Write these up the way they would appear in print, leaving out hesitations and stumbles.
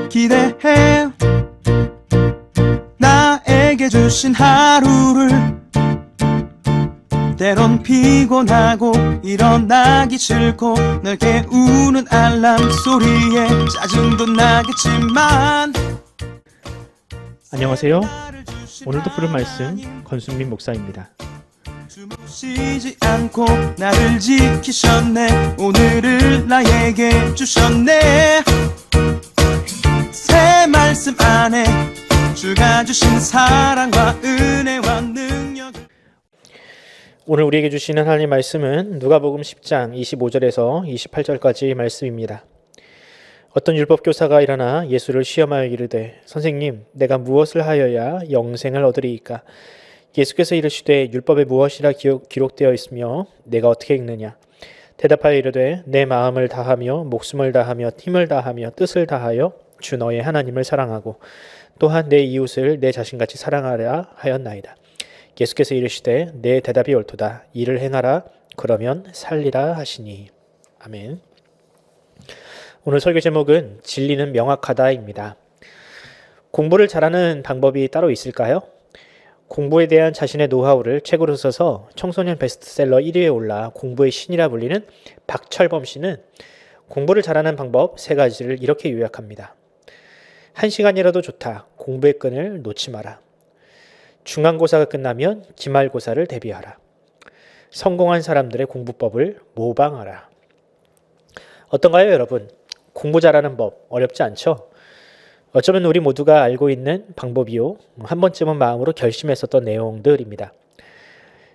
기대해. 나에게 주신 하루를 때론 피곤하고 일어나기 싫고 널 깨우는 알람 소리에 짜증도 나겠지만. 안녕하세요. 오늘도 부른 말씀 권순민 목사입니다. 쉬지 않고 나를 지키셨네. 오늘을 나에게 주셨네. 새 말씀 안에 주가 주신 사랑과 은혜와 능력. 오늘 우리에게 주시는 하나님 말씀은 누가복음 10장 25절에서 28절까지 말씀입니다. 어떤 율법교사가 일어나 예수를 시험하여 이르되 선생님 내가 무엇을 하여야 영생을 얻으리이까? 예수께서 이르시되 율법에 무엇이라 기록되어 있으며 내가 어떻게 읽느냐? 대답하여 이르되 내 마음을 다하며 목숨을 다하며 힘을 다하며 뜻을 다하여 주 너의 하나님을 사랑하고 또한 내 이웃을 내 자신같이 사랑하라 하였나이다. 예수께서 이르시되 내 대답이 옳도다. 이를 행하라. 그러면 살리라 하시니. 아멘. 오늘 설교 제목은 진리는 명확하다입니다. 공부를 잘하는 방법이 따로 있을까요? 공부에 대한 자신의 노하우를 책으로 써서 청소년 베스트셀러 1위에 올라 공부의 신이라 불리는 박철범 씨는 공부를 잘하는 방법 3가지를 이렇게 요약합니다. 1시간이라도 좋다. 공부의 끈을 놓지 마라. 중간고사가 끝나면 기말고사를 대비하라. 성공한 사람들의 공부법을 모방하라. 어떤가요, 여러분? 공부 잘하는 법 어렵지 않죠? 어쩌면 우리 모두가 알고 있는 방법이요. 한 번쯤은 마음으로 결심했었던 내용들입니다.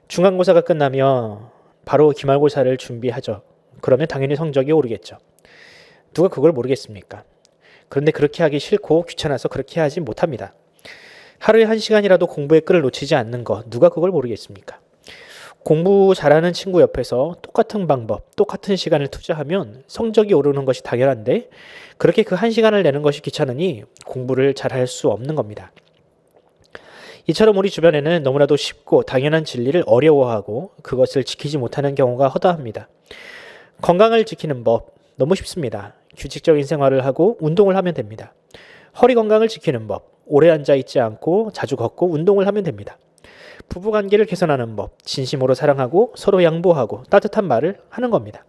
중간고사가 끝나면 바로 기말고사를 준비하죠. 그러면 당연히 성적이 오르겠죠. 누가 그걸 모르겠습니까? 그런데 그렇게 하기 싫고 귀찮아서 그렇게 하지 못합니다. 하루에 1시간이라도 공부의 끈을 놓치지 않는 것, 누가 그걸 모르겠습니까? 공부 잘하는 친구 옆에서 똑같은 방법, 똑같은 시간을 투자하면 성적이 오르는 것이 당연한데 그렇게 그 1시간을 내는 것이 귀찮으니 공부를 잘할 수 없는 겁니다. 이처럼 우리 주변에는 너무나도 쉽고 당연한 진리를 어려워하고 그것을 지키지 못하는 경우가 허다합니다. 건강을 지키는 법 너무 쉽습니다. 규칙적인 생활을 하고 운동을 하면 됩니다. 허리 건강을 지키는 법, 오래 앉아있지 않고 자주 걷고 운동을 하면 됩니다. 부부관계를 개선하는 법, 진심으로 사랑하고 서로 양보하고 따뜻한 말을 하는 겁니다.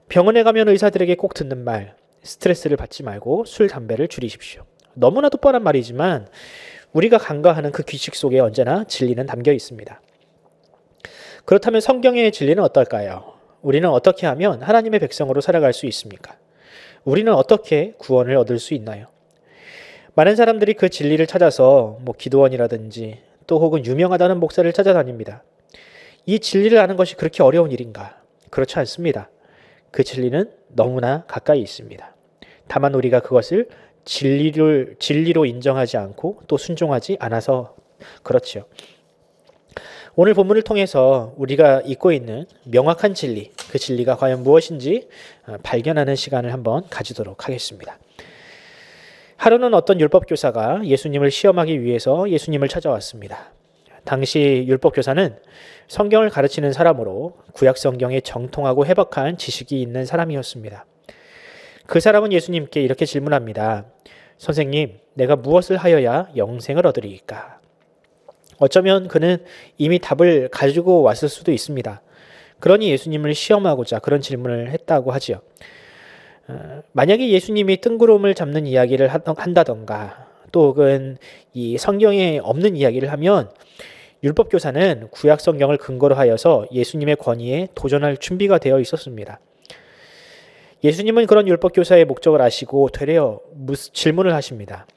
병원에 가면 의사들에게 꼭 듣는 말, 스트레스를 받지 말고 술, 담배를 줄이십시오. 너무나도 뻔한 말이지만 우리가 간과하는 그 규칙 속에 언제나 진리는 담겨 있습니다. 그렇다면 성경의 진리는 어떨까요? 우리는 어떻게 하면 하나님의 백성으로 살아갈 수 있습니까? 우리는 어떻게 구원을 얻을 수 있나요? 많은 사람들이 그 진리를 찾아서 기도원이라든지 또 혹은 유명하다는 목사를 찾아다닙니다. 이 진리를 아는 것이 그렇게 어려운 일인가? 그렇지 않습니다. 그 진리는 너무나 가까이 있습니다. 다만 우리가 그것을 진리로 인정하지 않고 또 순종하지 않아서 그렇지요. 오늘 본문을 통해서 우리가 잊고 있는 명확한 진리, 그 진리가 과연 무엇인지 발견하는 시간을 한번 가지도록 하겠습니다. 하루는 어떤 율법교사가 예수님을 시험하기 위해서 예수님을 찾아왔습니다. 당시 율법교사는 성경을 가르치는 사람으로 구약성경에 정통하고 해박한 지식이 있는 사람이었습니다. 그 사람은 예수님께 이렇게 질문합니다. 선생님, 내가 무엇을 하여야 영생을 얻으리이까? 어쩌면 그는 이미 답을 가지고 왔을 수도 있습니다. 그러니 예수님을 시험하고자 그런 질문을 했다고 하지요. 만약에 예수님이 뜬구름을 잡는 이야기를 한다던가 또 혹은 이 성경에 없는 이야기를 하면 율법교사는 구약 성경을 근거로 하여서 예수님의 권위에 도전할 준비가 되어 있었습니다. 예수님은 그런 율법교사의 목적을 아시고 되려 질문을 하십니다.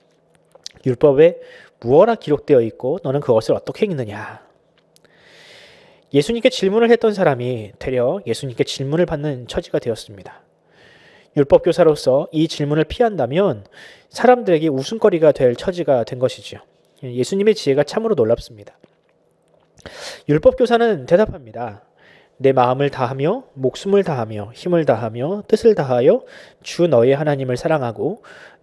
율법에 무엇라 기록되어 있고 너는 그것을 어떻게 읽느냐? 예수님께 질문을 했던 사람이 되려 예수님께 질문을 받는 처지가 되었습니다. 율법교사로서 이 질문을 피한다면 사람들에게 웃음거리가 될 처지가 된 것이죠. 예수님의 지혜가 참으로 놀랍습니다. 율법교사는 대답합니다. 내 마음을 다하며 목숨을 다하며 힘을 다하며 뜻을 다하여 주 너의 하나님을 사랑하고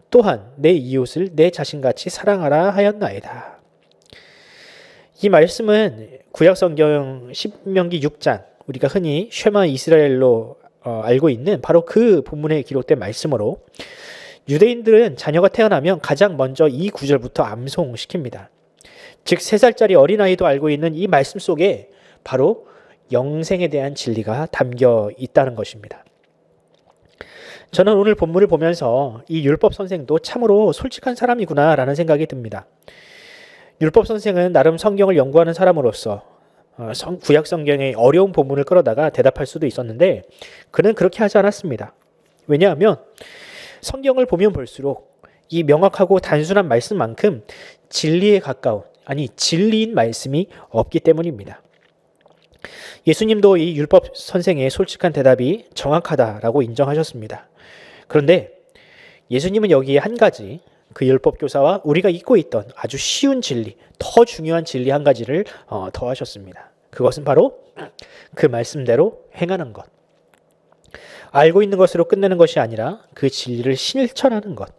또한 내 이웃을 내 자신같이 사랑하라 하였나이다. 이 말씀은 구약성경 신명기 6장, 우리가 흔히 쉐마 이스라엘로 알고 있는 바로 그 본문에 기록된 말씀으로 유대인들은 자녀가 태어나면 가장 먼저 이 구절부터 암송시킵니다. 즉 3살짜리 어린아이도 알고 있는 이 말씀 속에 바로 영생에 대한 진리가 담겨 있다는 것입니다. 저는 오늘 본문을 보면서 이 율법 선생도 참으로 솔직한 사람이구나라는 생각이 듭니다. 율법 선생은 나름 성경을 연구하는 사람으로서 구약 성경의 어려운 본문을 끌어다가 대답할 수도 있었는데 그는 그렇게 하지 않았습니다. 왜냐하면 성경을 보면 볼수록 이 명확하고 단순한 말씀만큼 진리에 가까운, 아니 진리인 말씀이 없기 때문입니다. 예수님도 이 율법 선생의 솔직한 대답이 정확하다라고 인정하셨습니다. 그런데 예수님은 여기에 한 가지, 그 율법 교사와 우리가 잊고 있던 아주 쉬운 진리, 더 중요한 진리 한 가지를 더하셨습니다. 그것은 바로 그 말씀대로 행하는 것. 알고 있는 것으로 끝내는 것이 아니라 그 진리를 실천하는 것.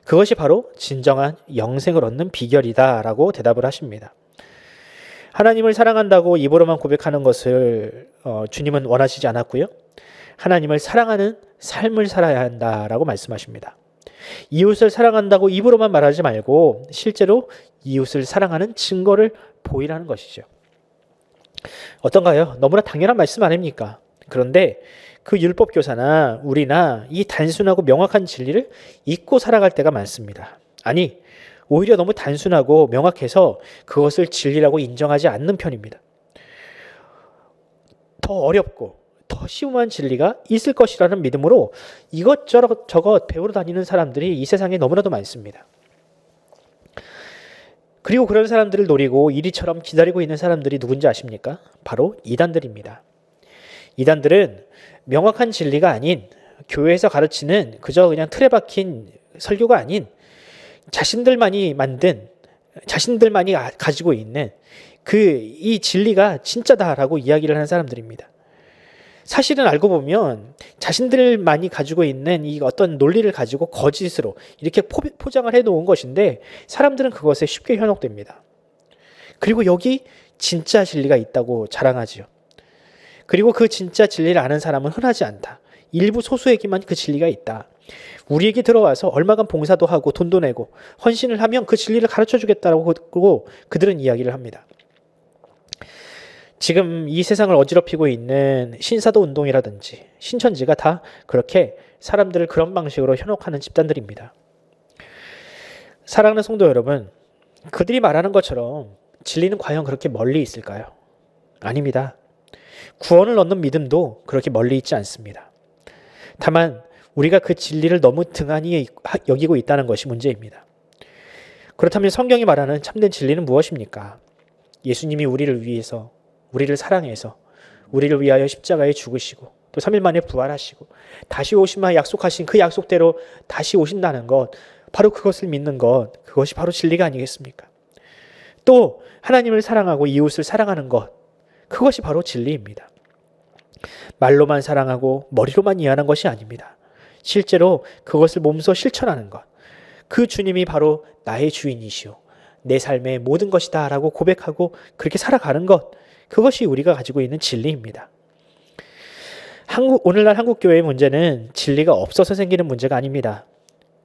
그것이 바로 진정한 영생을 얻는 비결이다라고 대답을 하십니다. 하나님을 사랑한다고 입으로만 고백하는 것을 주님은 원하시지 않았고요. 하나님을 사랑하는 삶을 살아야 한다라고 말씀하십니다. 이웃을 사랑한다고 입으로만 말하지 말고 실제로 이웃을 사랑하는 증거를 보이라는 것이죠. 어떤가요? 너무나 당연한 말씀 아닙니까? 그런데 그 율법 교사나 우리나 이 단순하고 명확한 진리를 잊고 살아갈 때가 많습니다. 아니, 오히려 너무 단순하고 명확해서 그것을 진리라고 인정하지 않는 편입니다. 더 어렵고 더 심오한 진리가 있을 것이라는 믿음으로 이것저것 배우러 다니는 사람들이 이 세상에 너무나도 많습니다. 그리고 그런 사람들을 노리고 이리처럼 기다리고 있는 사람들이 누군지 아십니까? 바로 이단들입니다. 이단들은 명확한 진리가 아닌, 교회에서 가르치는 그냥 틀에 박힌 설교가 아닌 자신들만이 만든, 자신들만이 가지고 있는 이 진리가 진짜다라고 이야기를 하는 사람들입니다. 사실은 알고 보면 자신들만이 가지고 있는 이 어떤 논리를 가지고 거짓으로 이렇게 포장을 해놓은 것인데 사람들은 그것에 쉽게 현혹됩니다. 그리고 여기 진짜 진리가 있다고 자랑하지요. 그리고 그 진짜 진리를 아는 사람은 흔하지 않다. 일부 소수에게만 그 진리가 있다. 우리에게 들어와서 얼마간 봉사도 하고 돈도 내고 헌신을 하면 그 진리를 가르쳐 주겠다라고 그들은 이야기를 합니다. 지금 이 세상을 어지럽히고 있는 신사도 운동이라든지 신천지가 다 그렇게 사람들을 그런 방식으로 현혹하는 집단들입니다. 사랑하는 성도 여러분, 그들이 말하는 것처럼 진리는 과연 그렇게 멀리 있을까요? 아닙니다. 구원을 얻는 믿음도 그렇게 멀리 있지 않습니다. 다만 우리가 그 진리를 너무 등한히 여기고 있다는 것이 문제입니다. 그렇다면 성경이 말하는 참된 진리는 무엇입니까? 예수님이 우리를 위해서, 우리를 사랑해서 우리를 위하여 십자가에 죽으시고 또 3일 만에 부활하시고 다시 오시마 약속하신 그 약속대로 다시 오신다는 것, 바로 그것을 믿는 것, 그것이 바로 진리가 아니겠습니까? 또 하나님을 사랑하고 이웃을 사랑하는 것, 그것이 바로 진리입니다. 말로만 사랑하고 머리로만 이해하는 것이 아닙니다. 실제로 그것을 몸소 실천하는 것, 그 주님이 바로 나의 주인이시오, 내 삶의 모든 것이다 라고 고백하고 그렇게 살아가는 것, 그것이 우리가 가지고 있는 진리입니다. 오늘날 한국교회의 문제는 진리가 없어서 생기는 문제가 아닙니다.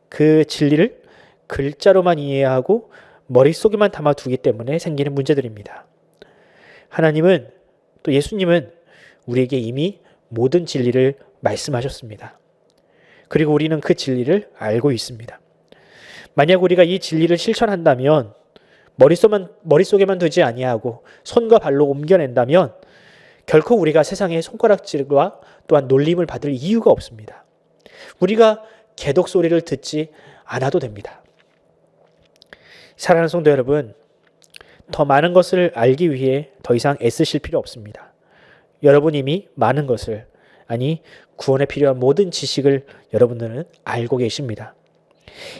그 진리를 글자로만 이해하고 머릿속에만 담아두기 때문에 생기는 문제들입니다. 하나님은, 또 예수님은 우리에게 이미 모든 진리를 말씀하셨습니다. 그리고 우리는 그 진리를 알고 있습니다. 만약 우리가 이 진리를 실천한다면, 머릿속에만 두지 아니하고 손과 발로 옮겨낸다면 결코 우리가 세상의 손가락질과 또한 놀림을 받을 이유가 없습니다. 우리가 개독 소리를 듣지 않아도 됩니다. 사랑하는 성도 여러분, 더 많은 것을 알기 위해 더 이상 애쓰실 필요 없습니다. 여러분 이미 많은 것을, 아니 구원에 필요한 모든 지식을 여러분들은 알고 계십니다.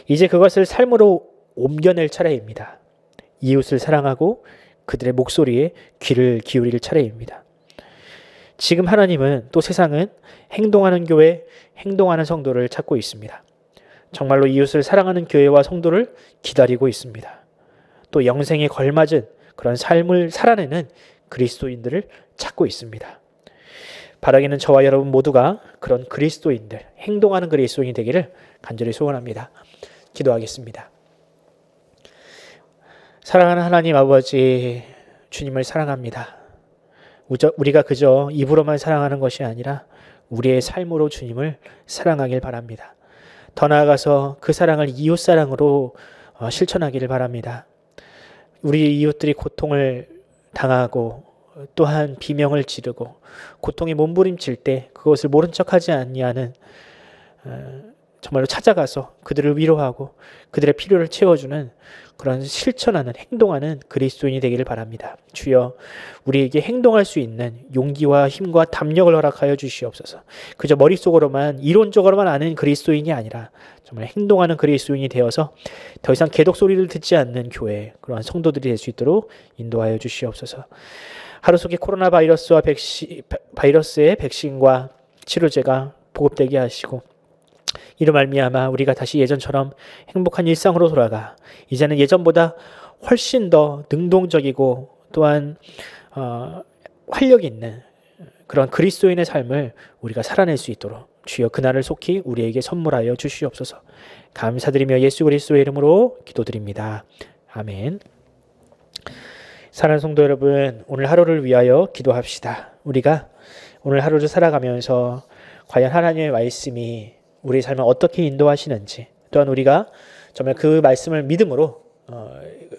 이제 그것을 삶으로 옮겨낼 차례입니다. 이웃을 사랑하고 그들의 목소리에 귀를 기울일 차례입니다. 지금 하나님은, 또 세상은 행동하는 교회, 행동하는 성도를 찾고 있습니다. 정말로 이웃을 사랑하는 교회와 성도를 기다리고 있습니다. 또 영생에 걸맞은 그런 삶을 살아내는 그리스도인들을 찾고 있습니다. 바라기는 저와 여러분 모두가 그런 그리스도인들, 행동하는 그리스도인이 되기를 간절히 소원합니다. 기도하겠습니다. 사랑하는 하나님 아버지, 주님을 사랑합니다. 우리가 그저 입으로만 사랑하는 것이 아니라 우리의 삶으로 주님을 사랑하길 바랍니다. 더 나아가서 그 사랑을 이웃사랑으로 실천하기를 바랍니다. 우리 이웃들이 고통을 당하고 또한 비명을 지르고 고통에 몸부림칠 때 그것을 모른 척하지 아니하는 정말로 찾아가서 그들을 위로하고 그들의 필요를 채워주는 그런 실천하는 행동하는 그리스도인이 되기를 바랍니다. 주여, 우리에게 행동할 수 있는 용기와 힘과 담력을 허락하여 주시옵소서. 그저 머릿속으로만 이론적으로만 아는 그리스도인이 아니라 정말 행동하는 그리스도인이 되어서 더 이상 개독 소리를 듣지 않는 교회, 그러한 성도들이 될 수 있도록 인도하여 주시옵소서. 하루 속에 코로나 바이러스의 백신과 치료제가 보급되게 하시고 이로 말미암아 우리가 다시 예전처럼 행복한 일상으로 돌아가 이제는 예전보다 훨씬 더 능동적이고 또한 활력 있는 그런 그리스도인의 삶을 우리가 살아낼 수 있도록 주여 그날을 속히 우리에게 선물하여 주시옵소서. 감사드리며 예수 그리스도의 이름으로 기도드립니다. 아멘. 사랑하는 성도 여러분, 오늘 하루를 위하여 기도합시다. 우리가 오늘 하루를 살아가면서 과연 하나님의 말씀이 우리의 삶을 어떻게 인도하시는지, 또한 우리가 정말 그 말씀을 믿음으로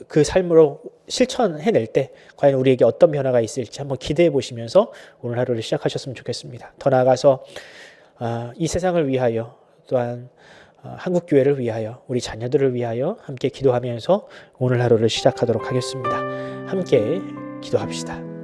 그 삶으로 실천해낼 때 과연 우리에게 어떤 변화가 있을지 한번 기대해 보시면서 오늘 하루를 시작하셨으면 좋겠습니다. 더 나아가서 이 세상을 위하여 또한 한국교회를 위하여 우리 자녀들을 위하여 함께 기도하면서 오늘 하루를 시작하도록 하겠습니다. 함께 기도합시다.